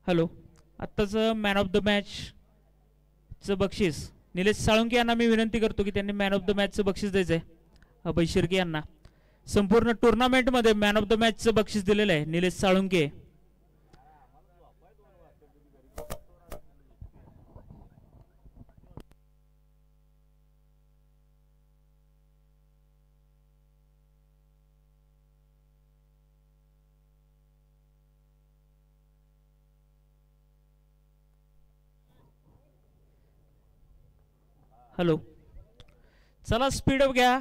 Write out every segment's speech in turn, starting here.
Hello, आत्ताच man of the मॅचचं बक्षीस निलेश साळुंके यांना मी विनंती करतो की त्यांनी मॅन ऑफ द मॅचचं बक्षीस द्यायचं आहे. अभय शिर्के यांना संपूर्ण टुर्नामेंटमध्ये मॅन ऑफ द मॅचचं बक्षीस दिलेलं आहे निलेश साळुंके. हॅलो, चला स्पीड अप घ्या,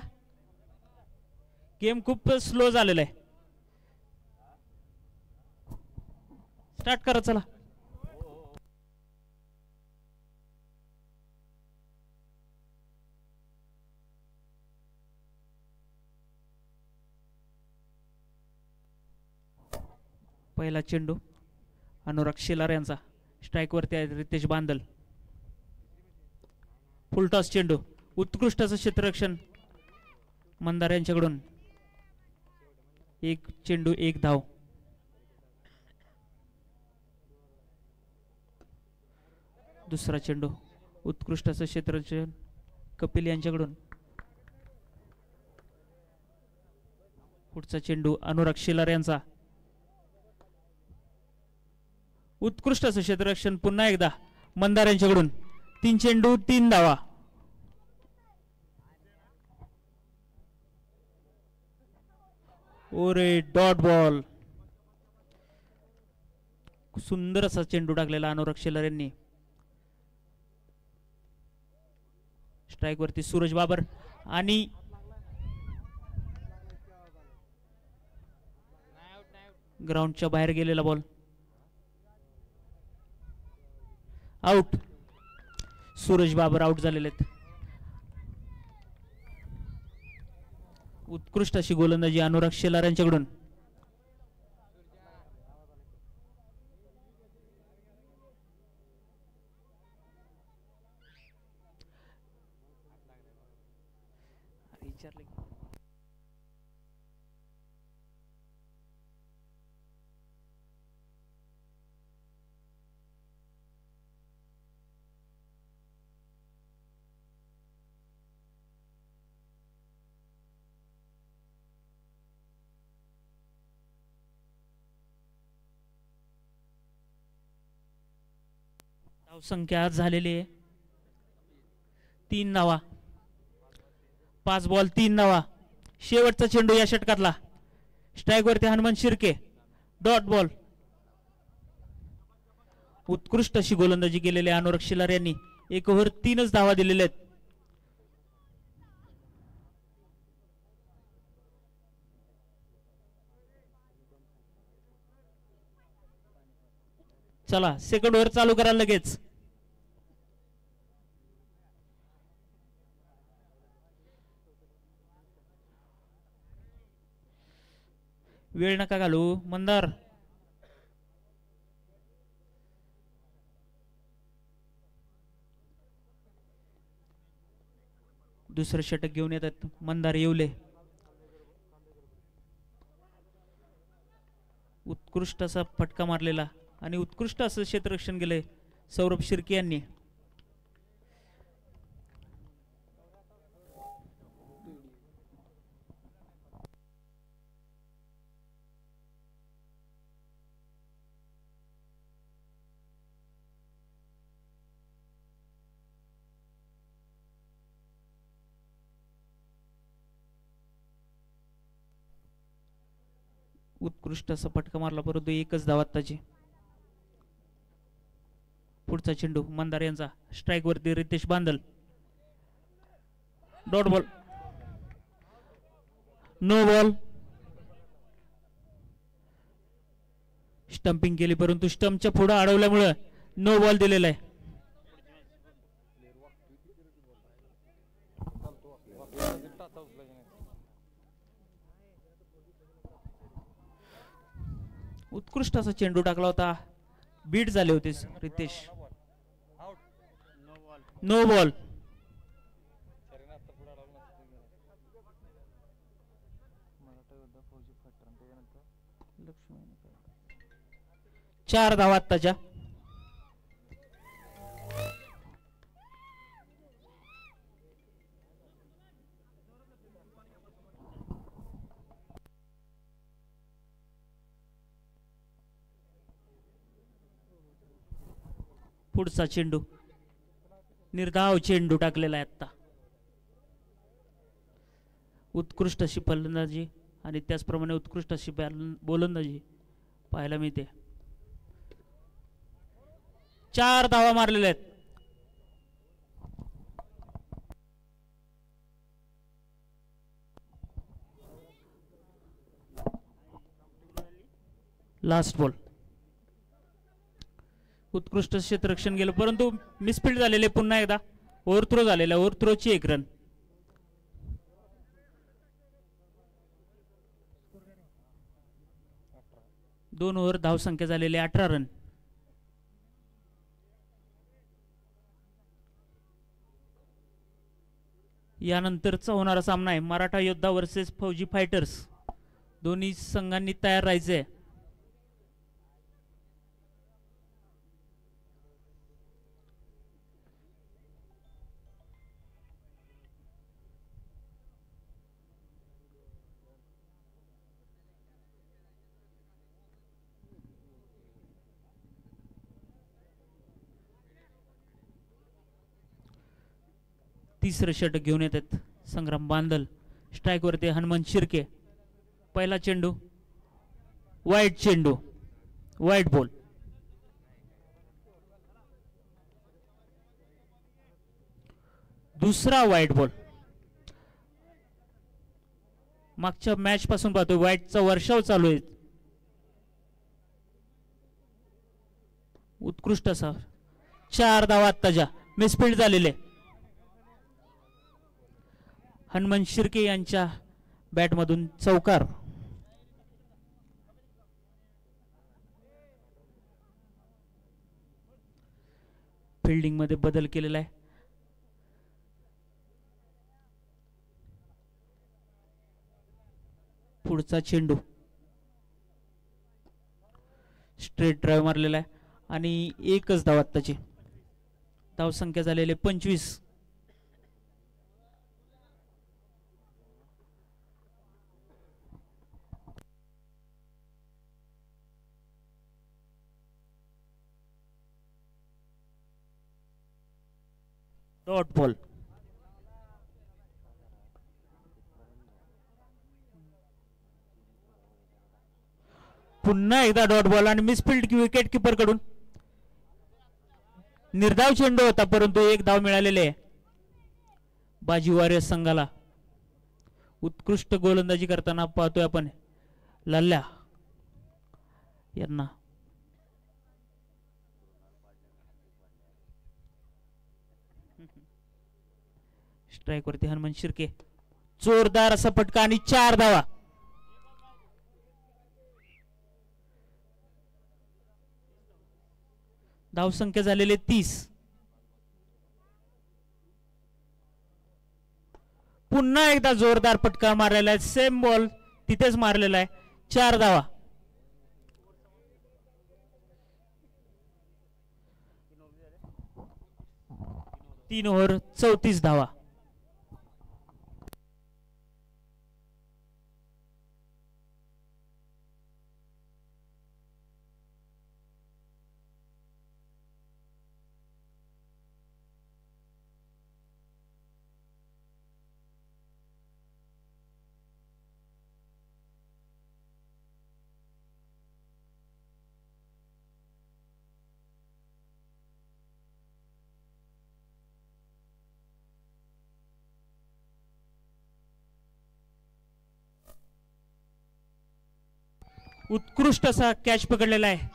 गेम खूप स्लो झालेला आहे. स्टार्ट करा चला. पहिला चेंडू अनुराग शेलार यांचा, स्ट्राइक वरती आहे रितेश बांदल. फुलटॉस चेंडू, उत्कृष्ट असं क्षेत्ररक्षण मंदार यांच्याकडून. एक चेंडू एक धाव. दुसरा चेंडू, उत्कृष्ट असं क्षेत्ररक्षण कपिल यांच्याकडून. पुढचा चेंडू अनुराग शेलार यांचा, उत्कृष्ट असं क्षेत्ररक्षण पुन्हा एकदा मंदार यांच्याकडून. 3 चेंडू 3 धावा. ओरे डॉट बॉल. सुंदर असा चेंडू टाकलेला अनुराग शेलार यांनी. स्ट्राइक वरती सूरज बाबर आणि ग्राउंडच्या बाहेर गेलेला बॉल. आउट. सूरज बाबर आउट झालेले आहेत. उत्कृष्ट अशी गोलंदाजी अनुराग शेलार यांच्याकडून. संख्या झालेली आहे 3 धावा. 5 बॉल 3 धावा. शेवटचा चेंडू या षटकातला. स्ट्राइक वरती हनुमान शिर्के, डॉट बॉल. उत्कृष्ट अशी गोलंदाजी केलेली अनुराग शेलार यांनी. 1 ओव्हर 3च धावा दिलेल्या आहेत. चला सेकंड ओव्हर चालू करा लगेच. वेळ नका घालू मंदार. दुसरं षटक घेऊन येतात मंदार येवले. उत्कृष्ट असा फटका मारलेला आणि उत्कृष्ट असं क्षेत्ररक्षण केलंय सौरभ शिर्के यांनी. उत्कृष्ट असा फटका मारला परंतु 1च धाव आत्ताची. पुढचा चेंडू मंदार यांचा, स्ट्राइक वरती Ritesh Bandal, dot ball. No ball. Stumping केली परंतु स्टंपच्या पुढे अडवल्यामुळे नो बॉल दिलेला आहे. उत्कृष्ट असा चेंडू टाकला होता, बीट झाले होते रितेश. No ball. 4 धावा आत्ताच्या. पुढचा चेंडू निर्धाव चेंडू टाकलेला आहे आता. उत्कृष्ट अशी फलंदाजी आणि त्याचप्रमाणे उत्कृष्ट अशी गोलंदाजी पाहायला मिळते. 4 धावा मारलेल्या आहेत. Last ball. उत्कृष्ट क्षेत्ररक्षण गेलं परंतु मिसफिल्ड झालेले. पुन्हा एकदा ओव्हरथ्रो झालेला. ओव्हरथ्रोची 1 रन. दोन ओव्हर धावसंख्या झालेली 18 रन. यानंतरचा होणारा सामना आहे मराठा योद्धा वर्सेस फौजी फायटर्स. दोन्ही संघांनी तयार राहायचंय. तिसरं षटक घेऊन येतात संग्राम बांदल. स्ट्राइक वरती हनुमंत शिर्के. पहिला चेंडू वाईट चेंडू, वाईट बॉल. दुसरा वाईट बॉल. मागच्या मॅच पासून पाहतोय वाईटचा वर्षाव चालू आहे. उत्कृष्ट असा 4 धावा आत्ताच्या. मिसफिल्ड झालेले. हनुमंत शिर्के यांच्या बॅटमधून चौकार. फिल्डिंग मध्ये बदल केलेला आहे. पुढचा चेंडू स्ट्रेट ड्राइव्ह मारलेला आहे आणि एकच धाव आत्ताची. धावसंख्या झालेले 25. Dot ball. पुन्हा एकदा डॉट बॉल आणि मिसफिल्ड विकेट किपर कडून. निर्धाव चेंडू होता परंतु 1 धाव मिळालेले आहे बाजी वॉरियर्स संघाला. उत्कृष्ट गोलंदाजी करताना पाहतोय आपण लल्ल्या यांना. स्ट्राइक वरती हनुमंत शिर्के. जोरदार असा फटका आणि 4 धावा. धावसंख्या झालेले 30. पुन्हा एकदा जोरदार फटका मारलेला आहे. सेम बॉल तिथेच मारलेला आहे. 4 धावा. तीन ओव्हर 34 धावा. उत्कृष्ट असा कॅच पकडलेला आहे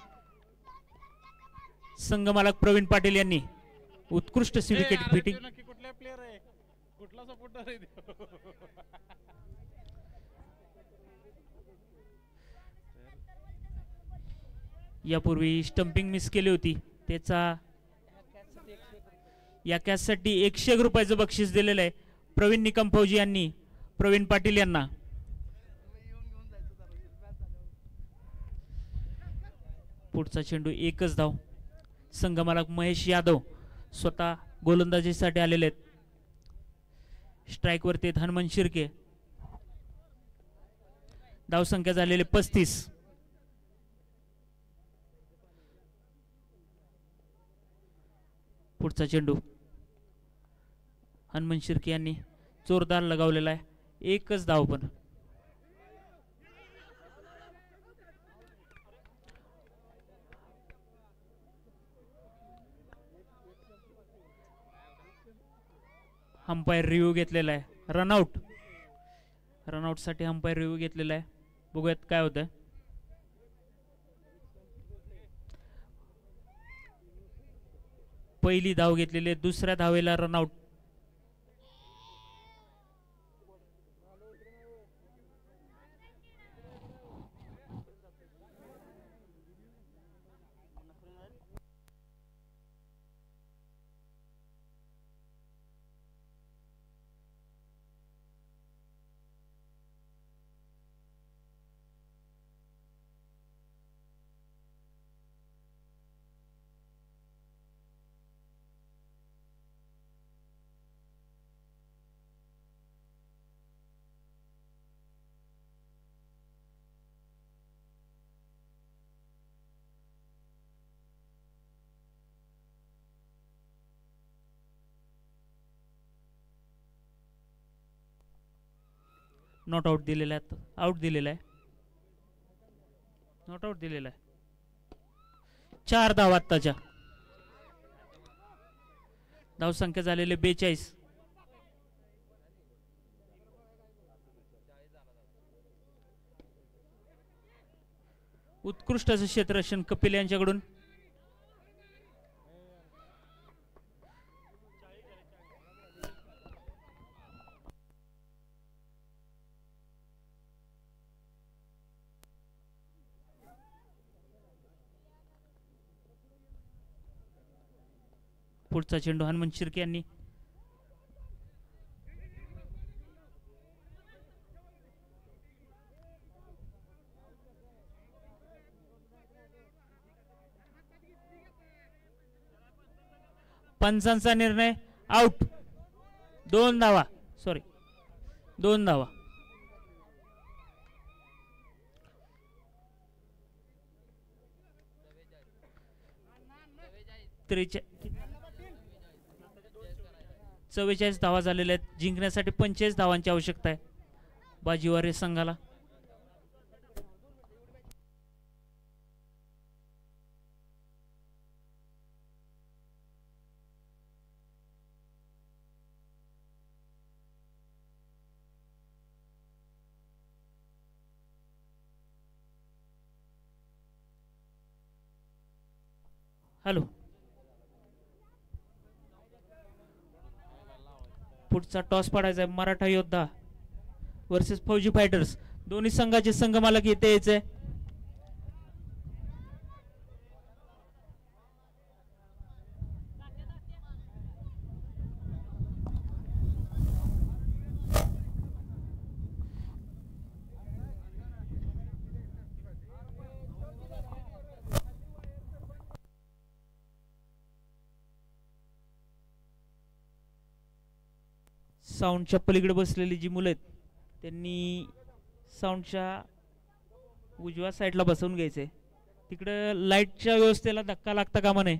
संघ मालक प्रवीण पाटील यांनी. उत्कृष्ट सी विकेट फिटिंग. यापूर्वी स्टंपिंग मिस केली होती. त्याचा या कॅचसाठी 101 रुपयाचं बक्षीस दिलेलं आहे प्रवीण निकम फौजी यांनी प्रवीण पाटील यांना. पुढचा चेंडू एकच धाव. संघमालक महेश यादव स्वतः गोलंदाजीसाठी आलेले आहेत. स्ट्राइक वरती हनुमंत शिर्के. धावसंख्या झालेले 35. पुढचा चेंडू हनुमंत शिर्के यांनी जोरदार लगावलेला आहे. एकच धाव पण. अंपायर रिव्ह्यू घेतलेला आहे. रनआउट. रनआउट साठी अंपायर रिव्ह्यू घेतलेला आहे. बघूयात काय होतंय. पहिली धाव घेतलेली आहे. दुसऱ्या धावेला रनआउट. नॉट आउट दिलेला आहे. आउट दिलेला आहे. नॉट आउट दिलेला आहे. 4 धाव आत्ताच्या. धावसंख्या झालेले 42. उत्कृष्ट असं क्षेत्ररक्षण कपिल यांच्याकडून. पुढचा चेंडू हनुमंत शिर्के यांनी पंचांचा निर्णय आउट. 2 धावा. सॉरी 2 धावा. त्रेचा 44 धावा झालेल्या आहेत. जिंकण्यासाठी 45 धावांची आवश्यकता आहे बाजीवर या संघाला. हॅलो. पुढचा टॉस पडायचा आहे. मराठा योद्धा वर्सेस फौजी फायटर्स. दोन्ही संघाचे संघमालक येथे यायचे. साऊंडच्या पलीकडे बसलेली जी मुलं आहेत त्यांनी साऊंडच्या उजव्या साईडला बसवून घ्यायचे. तिकडे लाईटच्या व्यवस्थेला धक्का लागता कामा नये.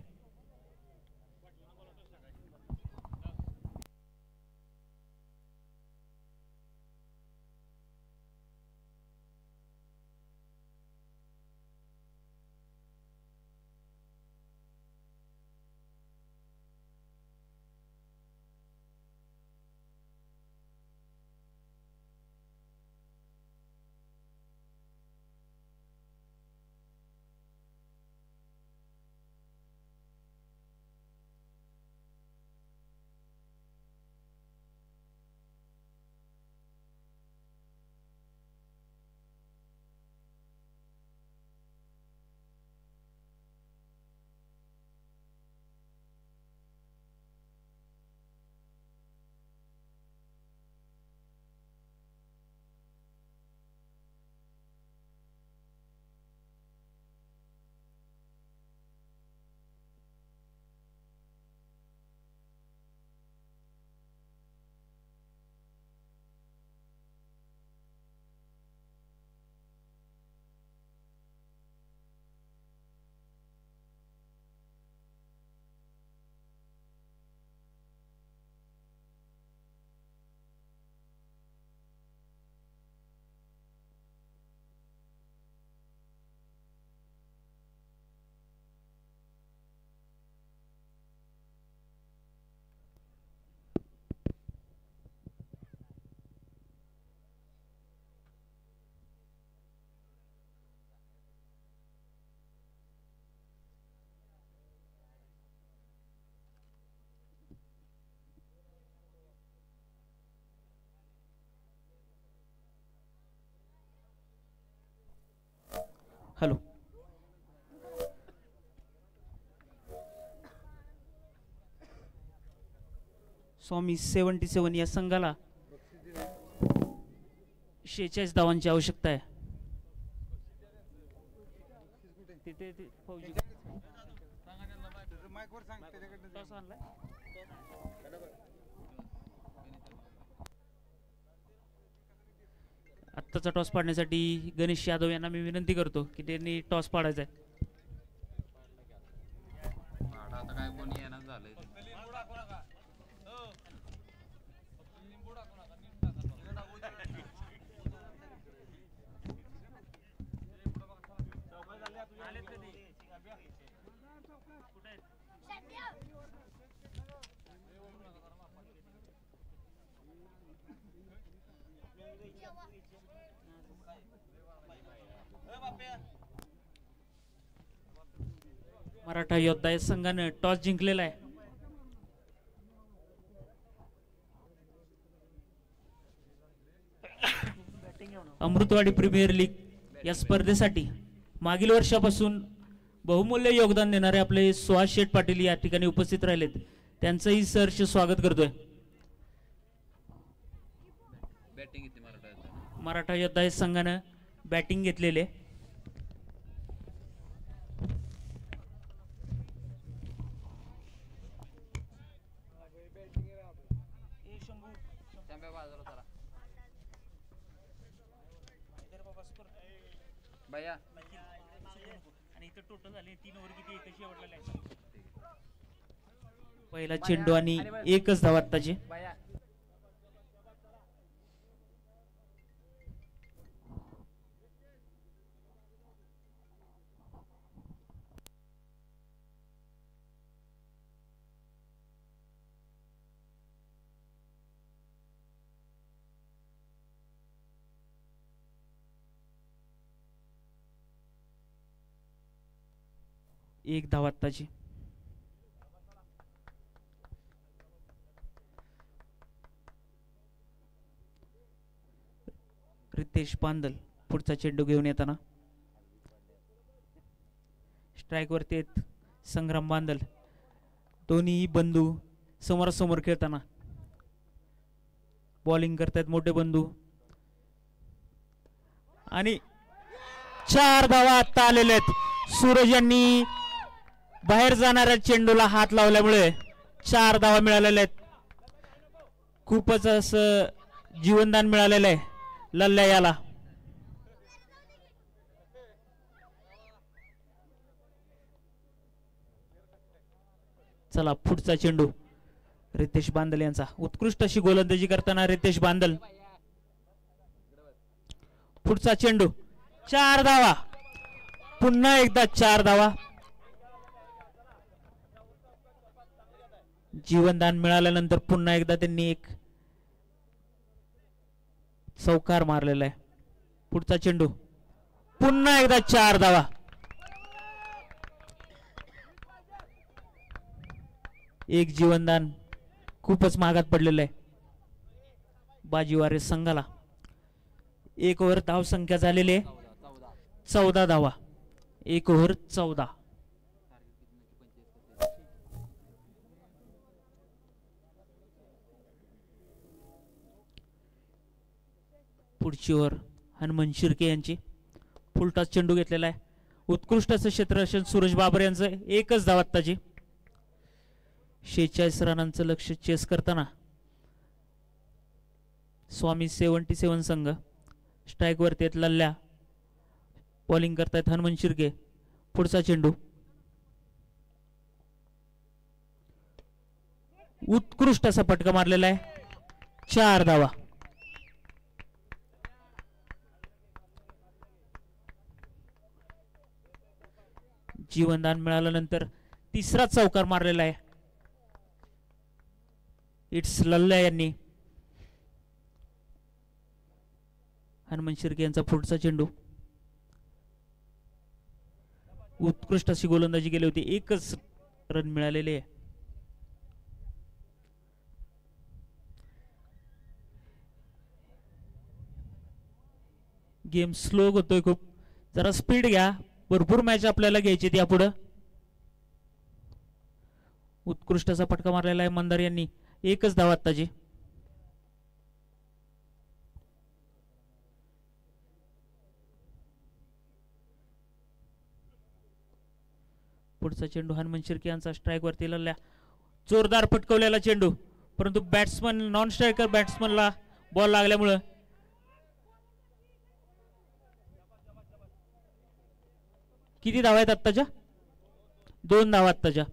हॅलो. स्वामी 77 या संघाला 46 धावांची आवश्यकता आहे. आत्ताचा टॉस पाडण्यासाठी गणेश यादव यांना मी विनंती करतो की त्यांनी टॉस पाडायचा आहे. मराठा योद्धा या संघानं टॉस जिंकलेला आहे. अमृतवाडी प्रीमियर लीग या स्पर्धेसाठी मागील वर्षापासून बहुमूल्य योगदान देणारे आपले सुहास शेठ पाटील या ठिकाणी उपस्थित राहिलेत. त्यांचंही सहर्ष स्वागत करतोय. मराठा योद्धा या संघानं बॅटिंग घेतलेले. पहिला चेंडू आणि एकच धाव आत्ताची. एक धाव आत्ताची. रितेश बांदल पुढचा चेंडू घेऊन येताना स्ट्राइक वरती आहेत संग्राम बांदल. दोन्ही बंधू समोरासमोर खेळताना बॉलिंग करतायत मोठे बंधू आणि 4 धावा आता आलेल्या आहेत. सूरज यांनी बाहेर जाणाऱ्या चेंडूला हात लावल्यामुळे 4 धावा मिळालेल्या आहेत. खूपच असं जीवनदान मिळालेलं आहे लल्ल्या याला. चला पुढचा चेंडू रितेश बांदल यांचा. उत्कृष्ट अशी गोलंदाजी करताना रितेश बांदल. पुढचा चेंडू 4 धावा. पुन्हा एकदा 4 धावा. जीवनदान मिळाल्यानंतर पुन्हा एकदा त्यांनी एक चौकार मारलेला आहे. पुढचा चेंडू पुन्हा एकदा 4 धावा. एक जीवनदान खूपच महागात पडलेलं आहे बाजीवारे संघाला. 1 ओव्हर धाव संख्या झालेली आहे 14 धावा. 1 ओव्हर 14. पुढची ओव्हर हनुमान शिर्के यांची. फुलटॉस चेंडू घेतलेला आहे. उत्कृष्ट असं क्षेत्ररक्षण सूरज बाबर यांचं. एकच धाव आत्ताची. 46 रनांचं लक्ष चेस करताना स्वामी 77 संघ. स्ट्राइक वरती आहेत लल्ल्या. बॉलिंग करतायत हनुमान शिर्के. पुढचा चेंडू उत्कृष्ट असा फटका मारलेला आहे. 4 धावा. जीवनदान मिळाल्यानंतर तिसरा चौकार मारलेला आहे. इट्स लल्ल्या यांनी. हनुमान शिर्के यांचा पुढचा चेंडू. उत्कृष्ट अशी गोलंदाजी केली होती. एकच रन मिळालेले आहे. गेम स्लो होतोय खूप. जरा स्पीड घ्या, भरपूर मॅच आपल्याला घ्यायची यापुढं. उत्कृष्ट असा फटका मारलेला आहे मंदार यांनी. एकच धाव आत्ताची. पुढचा चेंडू हनुमान शिर्के यांचा स्ट्राईक वरती लढल्या. जोरदार फटकवलेला चेंडू, परंतु बॅट्समन नॉन स्ट्रायकर बॅट्समनला बॉल लागल्यामुळं किती धावा आहेत आत्ताच्या? 2 धावा आत्ताच्या.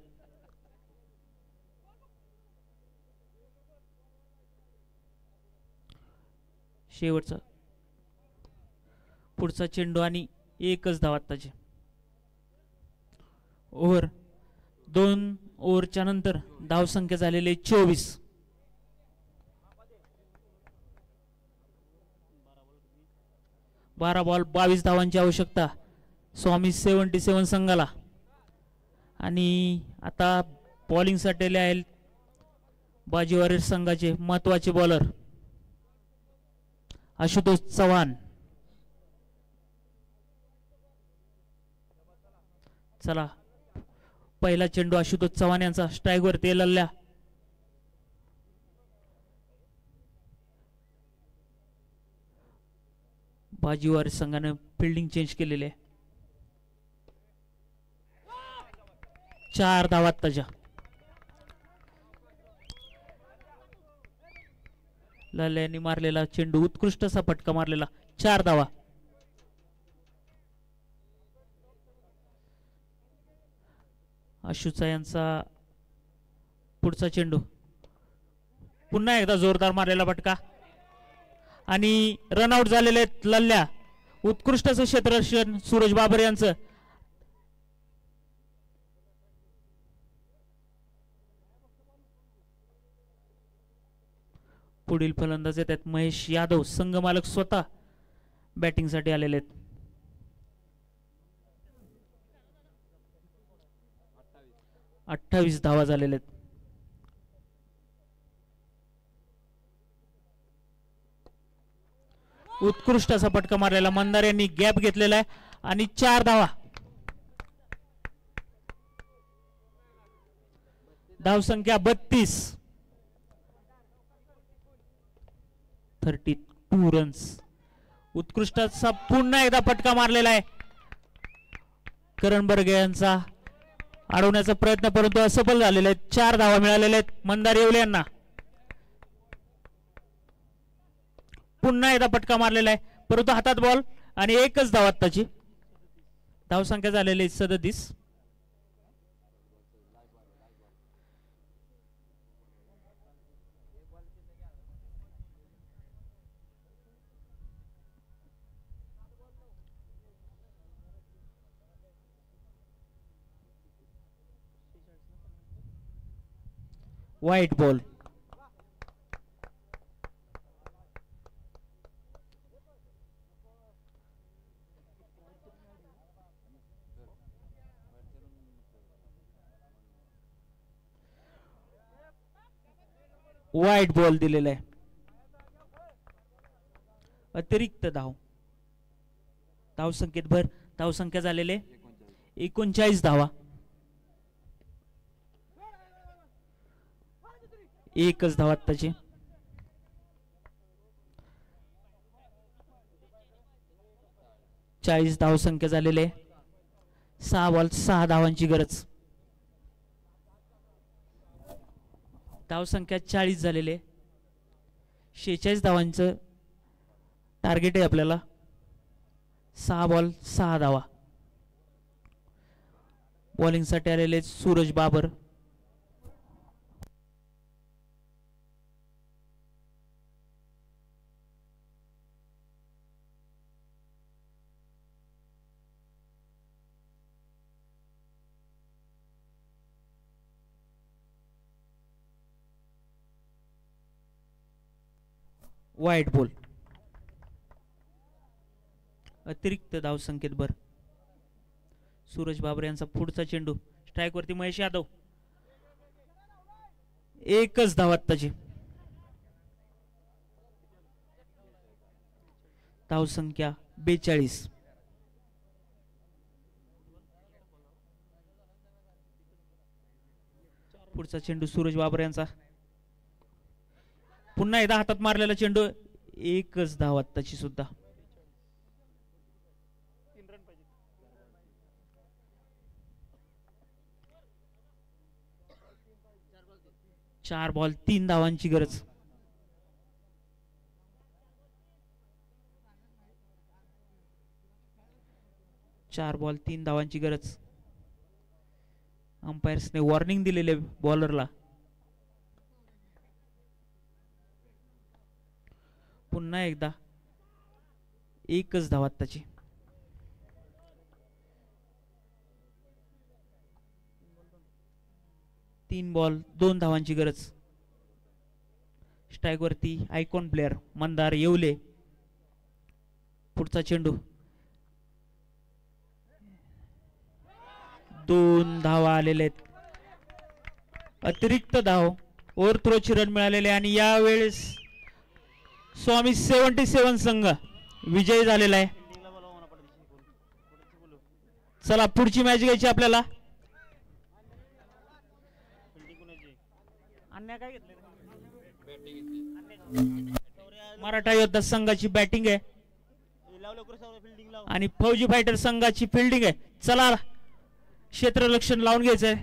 शेवटचा पुढचा चेंडू आणि एकच धाव आत्ताची. ओव्हर 2 ओव्हरच्या नंतर धाव संख्या झालेले 24. 12 बॉल 22 धावांची आवश्यकता स्वामी 77 संघाला. आणि आता बॉलिंगसाठी आले आहेत बाजीवार संघाचे महत्वाचे बॉलर आशुतोष चव्हाण. चला, पहिला चेंडू आशुतोष चव्हाण यांचा स्ट्राईक वरती लढल्या. बाजीवार संघाने फिल्डिंग चेंज केलेली आहे. 4 धावा आत्ताच्या. लाल्याने मारलेला चेंडू, उत्कृष्ट असा फटका मारलेला. 4 धावा. आशुचा यांचा पुढचा चेंडू, पुन्हा एकदा जोरदार मारलेला फटका आणि रनआउट झालेले आहेत लल्ल्या. उत्कृष्ट असं क्षेत्ररक्षण सूरज बाबर यांचं. पुढील फलंदाज येतात महेश यादव, संघ मालक स्वतः बॅटिंग साठी आलेले आहेत. 28 धावा झालेले आहेत. उत्कृष्ट असा फटका मारलेला मंदार यांनी, गॅप घेतलेला आहे आणि 4 धावा. धाव संख्या 32. 32 रन्स. उत्कृष्ट असा पुन्हा एकदा फटका मारलेला आहे करण बर्गे यांचा, अडवण्याचा प्रयत्न परंतु असफल झालेले आहेत. 4 धावा मिळालेल्या आहेत मंदार येवले यांना. पुन्हा एकदा फटका मारलेला आहे परंतु हातात बॉल आणि एकच धाव आत्ताची. धाव संख्या झालेली 37. White ball. व्हाईट बॉल दिलेला आहे. अतिरिक्त धाव. धाव संख्येत भर. धाव संख्या झालेले 39 धावा. एकच धाव आत्ताची. चाळीस धाव संख्या झालेले. 6 बॉल 6 धावांची गरज. धाव संख्या 40 झालेले. 46 धावांचं टार्गेट आहे आपल्याला. 6 बॉल 6 धावा. बॉलिंग साठी आलेले सूरज बाबर. White ball. अतिरिक्त धाव संख्येत भर. सूरज बाबर यांचा पुढचा चेंडू, स्ट्राईक वरती महेश यादव. एकच धाव आत्ताची. धाव संख्या 42. पुढचा चेंडू सूरज बाबर यांचा. पुन्हा एकदा हातात मारलेला चेंडू. एकच धाव आत्ताची सुद्धा. 4 बॉल 3 धावांची गरज. चार बॉल 3 धावांची गरज. अंपायर्सने वॉर्निंग दिलेले बॉलरला. पुन्हा एकदा एकच धाव आत्ताची. तीन बॉल 2 धावांची गरज. स्ट्राईक वरती आयकॉन प्लेअर मंदार येवले. पुढचा चेंडू. 2 धावा आलेले आहेत. अतिरिक्त धाव ओव्हर थ्रोची रन मिळालेले आणि यावेळेस स्वामी 77 संघ विजयी झालेला आहे. चला पुढची मॅच घ्यायची आपल्याला. मराठा योद्धा संघाची बॅटिंग आहे आणि फौजी फायटर संघाची फिल्डिंग आहे. चला क्षेत्ररक्षण लावून घ्यायचंय.